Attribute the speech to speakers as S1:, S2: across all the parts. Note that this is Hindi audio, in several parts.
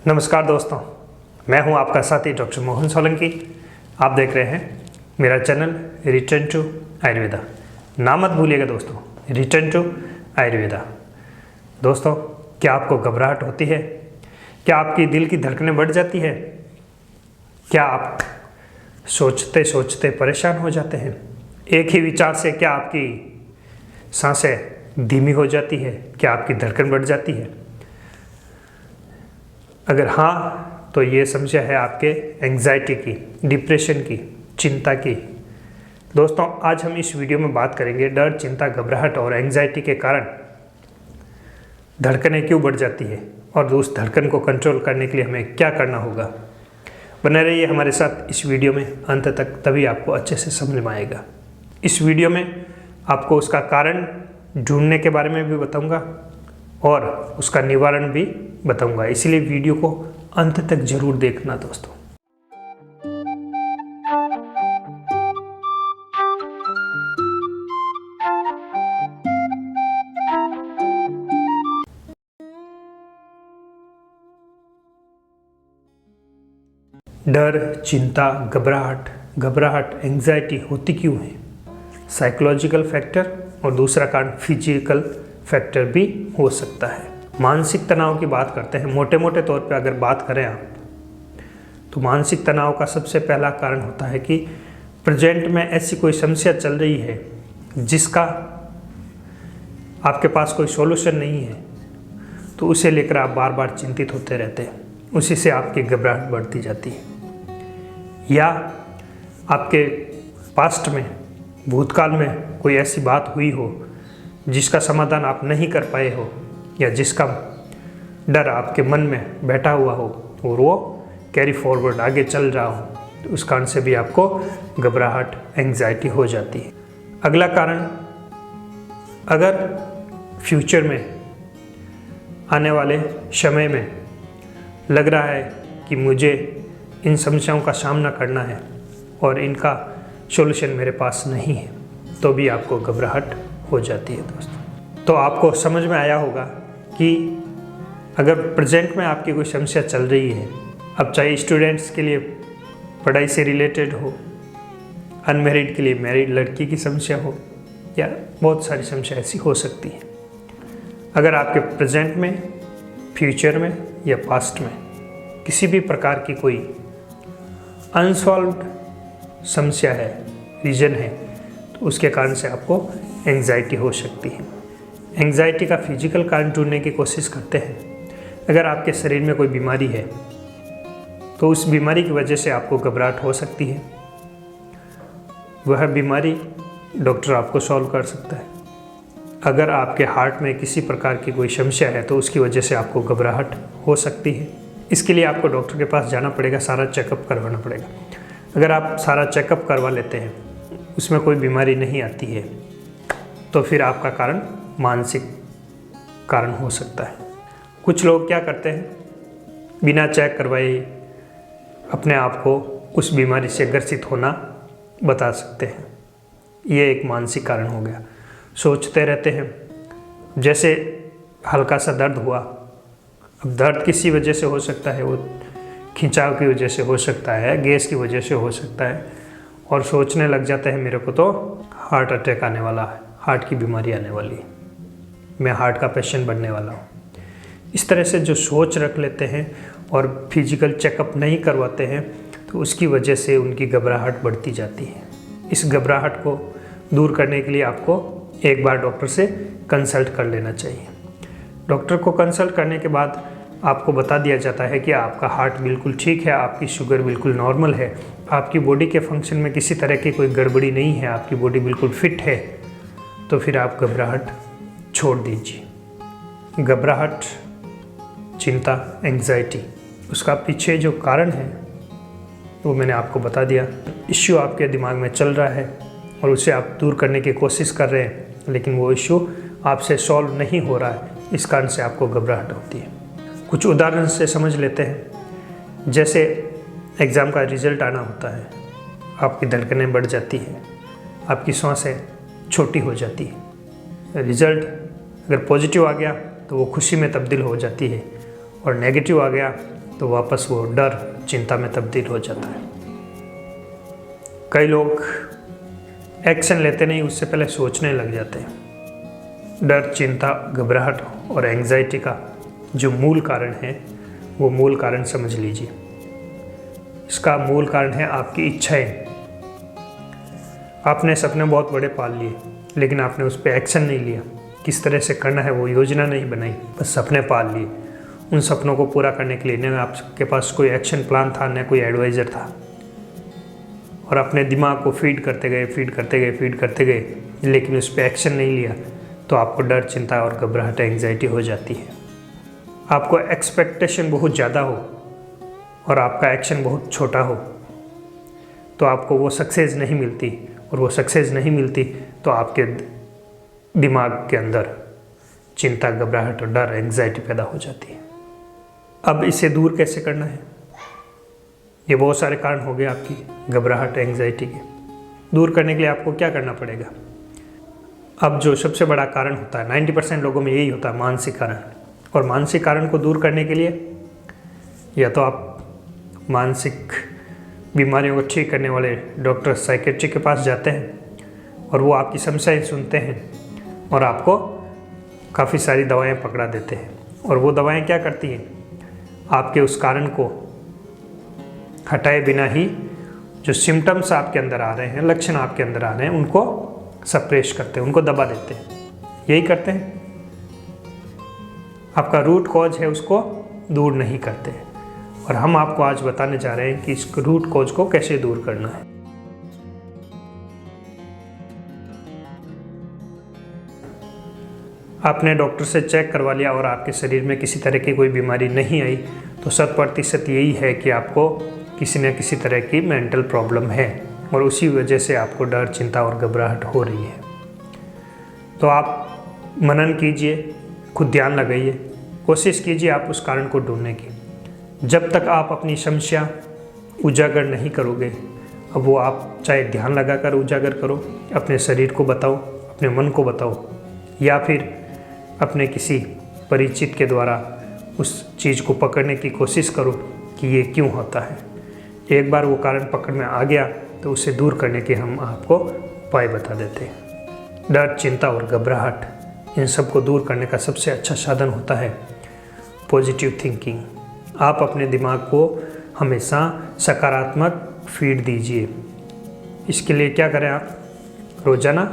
S1: नमस्कार दोस्तों, मैं हूं आपका साथी डॉक्टर मोहन सोलंकी। आप देख रहे हैं मेरा चैनल रिटर्न टू आयुर्वेदा। नाम मत भूलिएगा दोस्तों, रिटर्न टू आयुर्वेदा। दोस्तों, क्या आपको घबराहट होती है? क्या आपकी दिल की धड़कनें बढ़ जाती है? क्या आप सोचते सोचते परेशान हो जाते हैं? एक ही विचार से क्या आपकी सांसें धीमी हो जाती है? क्या आपकी धड़कन बढ़ जाती है? अगर हाँ, तो ये समस्या है आपके एंग्जाइटी की, डिप्रेशन की, चिंता की। दोस्तों, आज हम इस वीडियो में बात करेंगे डर, चिंता, घबराहट और एंग्जाइटी के कारण धड़कनें क्यों बढ़ जाती है और उस धड़कन को कंट्रोल करने के लिए हमें क्या करना होगा। बने रहिए हमारे साथ इस वीडियो में अंत तक, तभी आपको अच्छे से समझ में आएगा। इस वीडियो में आपको उसका कारण ढूंढने के बारे में भी बताऊंगा और उसका निवारण भी बताऊंगा, इसलिए वीडियो को अंत तक जरूर देखना दोस्तों। डर, चिंता, घबराहट, एंग्जाइटी होती क्यों है? साइकोलॉजिकल फैक्टर और दूसरा कारण फिजिकल फैक्टर भी हो सकता है। मानसिक तनाव की बात करते हैं। मोटे मोटे तौर पे अगर बात करें आप, तो मानसिक तनाव का सबसे पहला कारण होता है कि प्रेजेंट में ऐसी कोई समस्या चल रही है जिसका आपके पास कोई सॉल्यूशन नहीं है, तो उसे लेकर आप बार बार चिंतित होते रहते हैं। उसी से आपकी घबराहट बढ़ती जाती है। या आपके पास्ट में, भूतकाल में कोई ऐसी बात हुई हो जिसका समाधान आप नहीं कर पाए हो, या जिसका डर आपके मन में बैठा हुआ हो और वो कैरी फॉरवर्ड आगे चल रहा हो, तो उस कारण से भी आपको घबराहट, एंग्जाइटी हो जाती है। अगला कारण, अगर फ्यूचर में, आने वाले समय में लग रहा है कि मुझे इन समस्याओं का सामना करना है और इनका सॉल्यूशन मेरे पास नहीं है, तो भी आपको घबराहट हो जाती है दोस्तों। तो आपको समझ में आया होगा कि अगर प्रेजेंट में आपकी कोई समस्या चल रही है, अब चाहे स्टूडेंट्स के लिए पढ़ाई से रिलेटेड हो, अनमैरिड के लिए मैरिड लड़की की समस्या हो, या बहुत सारी समस्या ऐसी हो सकती है। अगर आपके प्रेजेंट में, फ्यूचर में या पास्ट में किसी भी प्रकार की कोई अनसॉल्व्ड समस्या है, रीजन है, तो उसके कारण से आपको एंग्जाइटी हो सकती है। एंग्जाइटी का फिजिकल कारण ढूंढने की कोशिश करते हैं। अगर आपके शरीर में कोई बीमारी है, तो उस बीमारी की वजह से आपको घबराहट हो सकती है। वह बीमारी डॉक्टर आपको सॉल्व कर सकता है। अगर आपके हार्ट में किसी प्रकार की कोई समस्या है, तो उसकी वजह से आपको घबराहट हो सकती है। इसके लिए आपको डॉक्टर के पास जाना पड़ेगा, सारा चेकअप करवाना पड़ेगा। अगर आप सारा चेकअप करवा लेते हैं, उसमें कोई बीमारी नहीं आती है, तो फिर आपका कारण मानसिक कारण हो सकता है। कुछ लोग क्या करते हैं, बिना चेक करवाए अपने आप को उस बीमारी से ग्रसित होना बता सकते हैं। ये एक मानसिक कारण हो गया। सोचते रहते हैं, जैसे हल्का सा दर्द हुआ, अब दर्द किसी वजह से हो सकता है, वो खिंचाव की वजह से हो सकता है, गैस की वजह से हो सकता है, और सोचने लग जाते हैं मेरे को तो हार्ट अटैक आने वाला है, हार्ट की बीमारी आने वाली है, मैं हार्ट का पेशेंट बनने वाला हूँ। इस तरह से जो सोच रख लेते हैं और फिजिकल चेकअप नहीं करवाते हैं, तो उसकी वजह से उनकी घबराहट बढ़ती जाती है। इस घबराहट को दूर करने के लिए आपको एक बार डॉक्टर से कंसल्ट कर लेना चाहिए। डॉक्टर को कंसल्ट करने के बाद आपको बता दिया जाता है कि आपका हार्ट बिल्कुल ठीक है, आपकी शुगर बिल्कुल नॉर्मल है, आपकी बॉडी के फंक्शन में किसी तरह की कोई गड़बड़ी नहीं है, आपकी बॉडी बिल्कुल फिट है, तो फिर आप घबराहट छोड़ दीजिए। घबराहट, चिंता, एंग्जाइटी, उसका पीछे जो कारण है वो मैंने आपको बता दिया। इश्यू आपके दिमाग में चल रहा है और उसे आप दूर करने की कोशिश कर रहे हैं, लेकिन वो इश्यू आपसे सॉल्व नहीं हो रहा है, इस कारण से आपको घबराहट होती है। कुछ उदाहरण से समझ लेते हैं। जैसे एग्ज़ाम का रिज़ल्ट आना होता है, आपकी धड़कनें बढ़ जाती हैं, आपकी सांसें छोटी हो जाती है। रिज़ल्ट अगर पॉजिटिव आ गया तो वो खुशी में तब्दील हो जाती है, और नेगेटिव आ गया तो वापस वो डर चिंता में तब्दील हो जाता है। कई लोग एक्शन लेते नहीं, उससे पहले सोचने लग जाते हैं। डर, चिंता, घबराहट और एंग्जाइटी का जो मूल कारण है वो मूल कारण समझ लीजिए। इसका मूल कारण है आपकी इच्छाएं। आपने सपने बहुत बड़े पाल लिए, लेकिन आपने उस पर एक्शन नहीं लिया। किस तरह से करना है वो योजना नहीं बनाई, बस सपने पाल लिए। उन सपनों को पूरा करने के लिए न आपके पास कोई एक्शन प्लान था, न कोई एडवाइज़र था, और अपने दिमाग को फीड करते गए, लेकिन उस पर एक्शन नहीं लिया, तो आपको डर, चिंता और घबराहट, एंग्जाइटी हो जाती है। आपको एक्सपेक्टेशन बहुत ज़्यादा हो और आपका एक्शन बहुत छोटा हो, तो आपको वो सक्सेस नहीं मिलती, और वो सक्सेस नहीं मिलती तो आपके दिमाग के अंदर चिंता, घबराहट और डर, एंग्जाइटी पैदा हो जाती है। अब इसे दूर कैसे करना है? ये बहुत सारे कारण हो गए आपकी घबराहट, एंग्जाइटी के। दूर करने के लिए आपको क्या करना पड़ेगा? अब जो सबसे बड़ा कारण होता है, 90% लोगों में यही होता है, मानसिक कारण। और मानसिक कारण को दूर करने के लिए या तो आप मानसिक बीमारियों को ठीक करने वाले डॉक्टर, साइकेट्रिस्ट के पास जाते हैं और वो आपकी समस्याएं सुनते हैं और आपको काफ़ी सारी दवाएं पकड़ा देते हैं। और वो दवाएं क्या करती हैं? आपके उस कारण को हटाए बिना ही जो सिम्टम्स आपके अंदर आ रहे हैं, लक्षण आपके अंदर आ रहे हैं, उनको सप्रेस करते हैं, उनको दबा देते हैं। यही करते हैं। आपका रूट कॉज है उसको दूर नहीं करते। और हम आपको आज बताने जा रहे हैं कि इस रूट कॉज को कैसे दूर करना है। आपने डॉक्टर से चेक करवा लिया और आपके शरीर में किसी तरह की कोई बीमारी नहीं आई, तो 100% यही है कि आपको किसी न किसी तरह की मेंटल प्रॉब्लम है और उसी वजह से आपको डर, चिंता और घबराहट हो रही है। तो आप मनन कीजिए, खुद ध्यान लगाइए, कोशिश कीजिए आप उस कारण को ढूंढने की। जब तक आप अपनी समस्या उजागर नहीं करोगे, अब वो आप चाहे ध्यान लगाकर उजागर करो, अपने शरीर को बताओ, अपने मन को बताओ, या फिर अपने किसी परिचित के द्वारा उस चीज़ को पकड़ने की कोशिश करो कि ये क्यों होता है। एक बार वो कारण पकड़ में आ गया तो उसे दूर करने के हम आपको उपाय बता देते हैं। डर, चिंता और घबराहट, इन सब को दूर करने का सबसे अच्छा साधन होता है पॉजिटिव थिंकिंग। आप अपने दिमाग को हमेशा सकारात्मक फीड दीजिए। इसके लिए क्या करें? आप रोज़ाना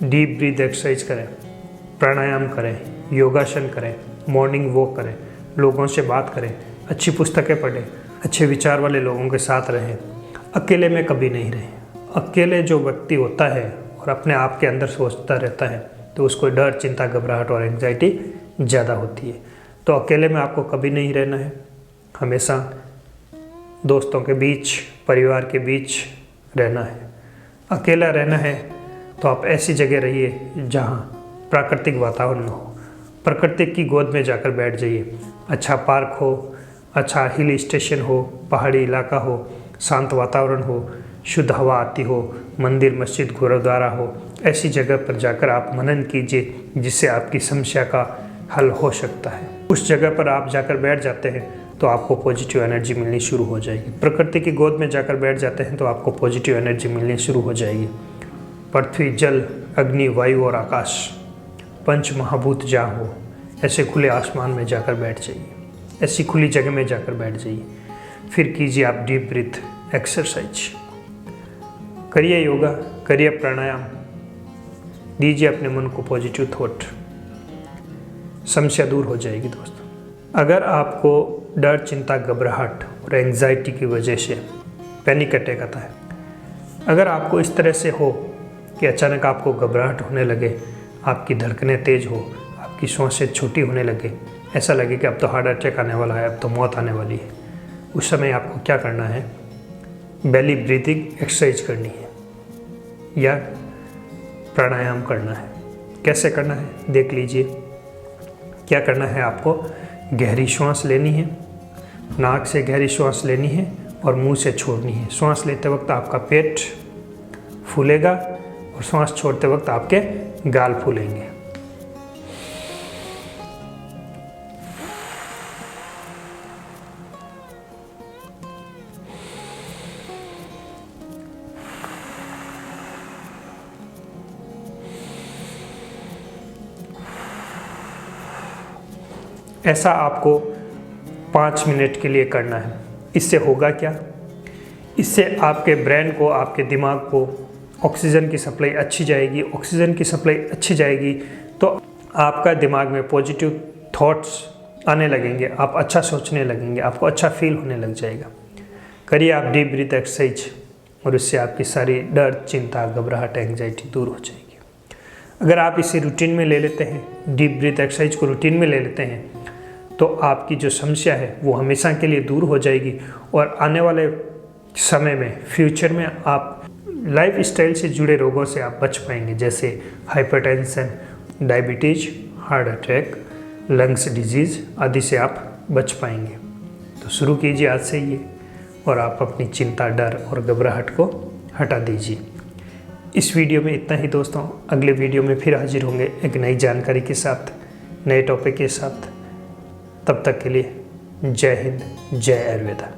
S1: डीप ब्रीथ एक्सरसाइज करें, प्राणायाम करें, योगासन करें, मॉर्निंग वॉक करें, लोगों से बात करें, अच्छी पुस्तकें पढ़ें, अच्छे विचार वाले लोगों के साथ रहें, अकेले में कभी नहीं रहें। अकेले जो व्यक्ति होता है और अपने आप के अंदर सोचता रहता है, तो उसको डर, चिंता, घबराहट और एंग्जाइटी ज़्यादा होती है। तो अकेले में आपको कभी नहीं रहना है, हमेशा दोस्तों के बीच, परिवार के बीच रहना है। अकेला रहना है तो आप ऐसी जगह रहिए जहाँ प्राकृतिक वातावरण हो, प्रकृति की गोद में जाकर बैठ जाइए। अच्छा पार्क हो, अच्छा हिल स्टेशन हो, पहाड़ी इलाका हो, शांत वातावरण हो, शुद्ध हवा आती हो, मंदिर, मस्जिद, गुरुद्वारा हो, ऐसी जगह पर जाकर आप मनन कीजिए जिससे आपकी समस्या का हल हो सकता है। उस जगह पर आप जाकर बैठ जाते हैं तो आपको पॉजिटिव एनर्जी मिलनी शुरू हो जाएगी। प्रकृति की गोद में जाकर बैठ जाते हैं तो आपको पॉजिटिव एनर्जी मिलनी शुरू हो जाएगी। पृथ्वी, जल, अग्नि, वायु और आकाश, पंच महाभूत जहाँ हो, ऐसे खुले आसमान में जाकर बैठ जाइए, ऐसी खुली जगह में जाकर बैठ जाइए। फिर कीजिए आप डीप ब्रीथ एक्सरसाइज, करिए योगा, करिए प्राणायाम, दीजिए अपने मन को पॉजिटिव थॉट, समस्या दूर हो जाएगी। दोस्तों, अगर आपको डर, चिंता, घबराहट और एंग्जाइटी की वजह से पैनिक अटैक आता है, अगर आपको इस तरह से हो कि अचानक आपको घबराहट होने लगे, आपकी धड़कनें तेज हो, आपकी सांसें छोटी होने लगे, ऐसा लगे कि अब तो हार्ट अटैक आने वाला है, अब तो मौत आने वाली है, उस समय आपको क्या करना है? बेली ब्रीथिंग एक्सरसाइज करनी है या प्राणायाम करना है। कैसे करना है देख लीजिए। क्या करना है? आपको गहरी श्वास लेनी है, नाक से गहरी श्वास लेनी है और मुंह से छोड़नी है। श्वास लेते वक्त आपका पेट फूलेगा और श्वास छोड़ते वक्त आपके गाल फूलेंगे। ऐसा आपको 5 मिनट के लिए करना है। इससे होगा क्या? इससे आपके ब्रेन को, आपके दिमाग को ऑक्सीजन की सप्लाई अच्छी जाएगी। ऑक्सीजन की सप्लाई अच्छी जाएगी तो आपका दिमाग में पॉजिटिव थॉट्स आने लगेंगे, आप अच्छा सोचने लगेंगे, आपको अच्छा फील होने लग जाएगा। करिए आप डीप ब्रीथ एक्सरसाइज और इससे आपकी सारी डर, चिंता, घबराहट, एंग्जाइटी दूर हो जाएगी। अगर आप इसे रूटीन में ले लेते हैं, डीप ब्रीथ एक्सरसाइज को रूटीन में ले लेते हैं, तो आपकी जो समस्या है वो हमेशा के लिए दूर हो जाएगी और आने वाले समय में, फ्यूचर में आप लाइफ स्टाइल से जुड़े रोगों से आप बच पाएंगे, जैसे hypertension, diabetes, heart attack, lungs disease आदि से आप बच पाएंगे। तो शुरू कीजिए आज से ये और आप अपनी चिंता, डर और घबराहट को हटा दीजिए। इस वीडियो में इतना ही दोस्तों। अगले वीडियो में फिर हाजिर होंगे एक नई जानकारी के साथ, नए टॉपिक के साथ। तब तक के लिए जय हिंद, जय आयुर्वेदा।